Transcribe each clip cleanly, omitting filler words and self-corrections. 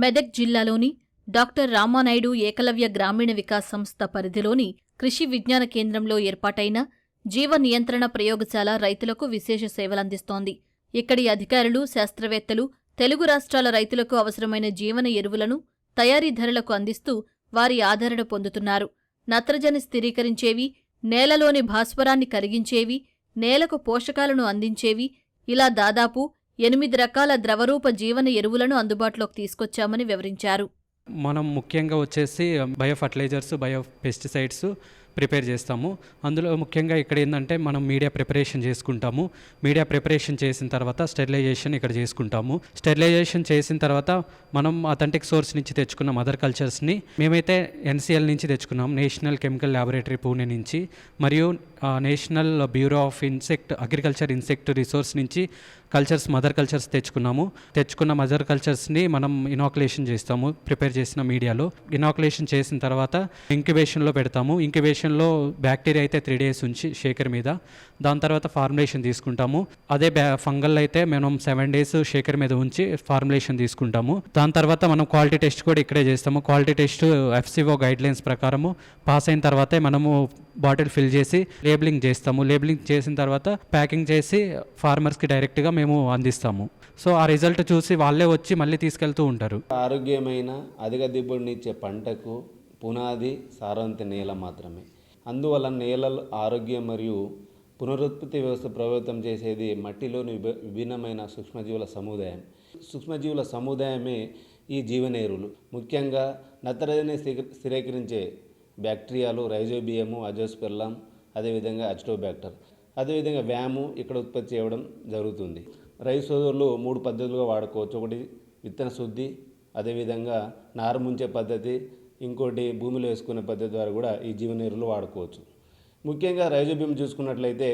మెదక్ జిల్లాలోని డాక్టర్ రామానాయుడు ఏకలవ్య గ్రామీణ వికాస్ సంస్థ పరిధిలోని కృషి విజ్ఞాన కేంద్రంలో ఏర్పాటైన జీవ నియంత్రణ ప్రయోగశాల రైతులకు విశేష సేవలందిస్తోంది. ఇక్కడి అధికారులు, శాస్త్రవేత్తలు తెలుగు రాష్ట్రాల రైతులకు అవసరమైన జీవన ఎరువులను తయారీ ధరలకు అందిస్తూ వారి ఆదరణ పొందుతున్నారు. నత్రజని స్థిరీకరించేవి, నేలలోని భాస్వరాన్ని కరిగించేవి, నేలకు పోషకాలను అందించేవి, ఇలా దాదాపు 8 రకాల ద్రవరూప జీవన ఎరువులను అందుబాటులోకి తీసుకొచ్చామని వివరించారు. మనం ముఖ్యంగా వచ్చేసి bio fertilisers, bio pesticides prepare చేస్తాము. అందులో ముఖ్యంగా ఇక్కడ ఏంటంటే మనం మీడియా ప్రిపరేషన్ చేసుకుంటాము. మీడియా ప్రిపరేషన్ చేసిన తర్వాత స్టెరిలైజేషన్ ఇక్కడ చేసుకుంటాము. స్టెరిలైజేషన్ చేసిన తర్వాత మనం అథెంటిక్ సోర్స్ నుంచి తెచ్చుకున్న మదర్ కల్చర్స్ని మేమైతే ఎన్సిఎల్ నుంచి తెచ్చుకున్నాం, నేషనల్ కెమికల్ ల్యాబొరేటరీ పూణే నుంచి, మరియు national bureau of agriculture insect resource నుంచి మదర్ కల్చర్స్ తెచ్చుకున్నాము. తెచ్చుకున్న మదర్ కల్చర్స్ని మనం ఇనాకులేషన్ చేస్తాము. ప్రిపేర్ చేసిన మీడియాలో ఇనాకులేషన్ చేసిన తర్వాత ఇంక్యుబేషన్లో పెడతాము. ఇంక్యుబేషన్లో బ్యాక్టీరియా అయితే 3 days ఉంచి షేకర్ మీద, దాని తర్వాత ఫార్ములేషన్ తీసుకుంటాము. అదే ఫంగల్ అయితే మనం 7 days షేకర్ మీద ఉంచి ఫార్ములేషన్ తీసుకుంటాము. దాని తర్వాత మనం క్వాలిటీ టెస్ట్ కూడా ఇక్కడే చేస్తాము. క్వాలిటీ టెస్ట్ FCO గైడ్లైన్స్ ప్రకారము పాస్ అయిన తర్వాతే మనము బాటిల్ ఫిల్ చేసి లేబులింగ్ చేస్తాము. లేబులింగ్ చేసిన తర్వాత ప్యాకింగ్ చేసి ఫార్మర్స్కి డైరెక్ట్గా మేము అందిస్తాము. సో ఆ రిజల్ట్ చూసి వాళ్ళే వచ్చి మళ్ళీ తీసుకెళ్తూ ఉంటారు. ఆరోగ్యమైన అధిక దిగుబడినిచ్చే పంటకు పునాది సారవంత నేల మాత్రమే. అందువల్ల నేలల ఆరోగ్యం మరియు పునరుత్పత్తి వ్యవస్థ ప్రభావితం చేసేది మట్టిలోని విభిన్నమైన సూక్ష్మజీవుల సముదాయం. సూక్ష్మజీవుల సముదాయమే ఈ జీవన ఎరువులు. ముఖ్యంగా నత్రజని స్థిరీకరించే బ్యాక్టీరియాలు రైజోబియము, అజోస్పెర్లం, అదేవిధంగా అజిటోబ్యాక్టర్, అదేవిధంగా వ్యాము ఇక్కడ ఉత్పత్తి చేయడం జరుగుతుంది. రైతు సోదరులు 3 పద్ధతులుగా వాడుకోవచ్చు. ఒకటి విత్తన శుద్ధి, అదేవిధంగా నారు ముంచే పద్ధతి, ఇంకోటి భూమిలో వేసుకునే పద్ధతి ద్వారా కూడా ఈ జీవన ఎరువులు వాడుకోవచ్చు. ముఖ్యంగా రైజోబియం చూసుకున్నట్లయితే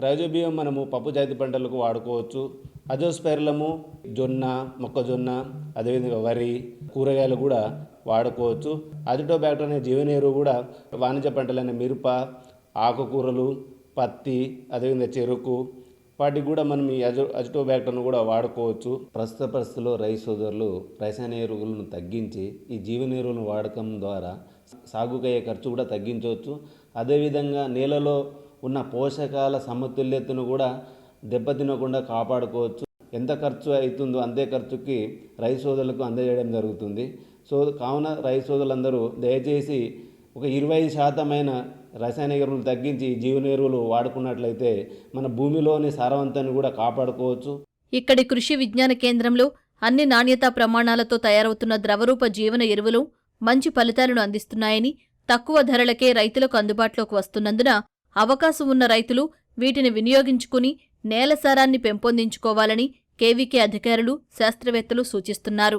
రైజోబియం మనము పప్పు జాతి పంటలకు వాడుకోవచ్చు. అజోస్పెర్లము జొన్న, మొక్కజొన్న, అదేవిధంగా వరి, కూరగాయలు కూడా వాడుకోవచ్చు. అజిటోబ్యాక్టర్ అనే జీవన ఎరువు కూడా వాణిజ్య పంటలైన మిరప, ఆకుకూరలు, పత్తి, అదేవిధంగా చెరుకు, వాటికి కూడా మనం ఈ అజిటోబ్యాక్టర్ను కూడా వాడుకోవచ్చు. ప్రస్తుత పరిస్థితుల్లో రైతు సోదరులు రసాయన ఎరువులను తగ్గించి ఈ జీవన ఎరువులను వాడకం ద్వారా సాగుకయ్యే ఖర్చు కూడా తగ్గించవచ్చు. అదేవిధంగా నేలలో ఉన్న పోషకాల సమతుల్యతను కూడా దెబ్బతినకుండా కాపాడుకోవచ్చు. ఎంత ఖర్చు అవుతుందో అంతే ఖర్చుకి రైతు సోదరులకు అందజేయడం జరుగుతుంది. సో కావున రైతు సోదరులందరూ దయచేసి ఒక 25% రసాయన ఎరువులు తగ్గించి జీవన ఎరువులు వాడుకున్నట్లయితే మన భూమిలోని సారవంతాన్ని కూడా కాపాడుకోవచ్చు. ఇక్కడి కృషి విజ్ఞాన కేంద్రంలో అన్ని నాణ్యతా ప్రమాణాలతో తయారవుతున్న ద్రవరూప జీవన ఎరువులు మంచి ఫలితాలను అందిస్తున్నాయని, తక్కువ ధరలకే రైతులకు అందుబాటులోకి వస్తున్నందున అవకాశం ఉన్న రైతులు వీటిని వినియోగించుకుని నేల సారాన్ని పెంపొందించుకోవాలని కేవీకే అధికారులు, శాస్త్రవేత్తలు సూచిస్తున్నారు.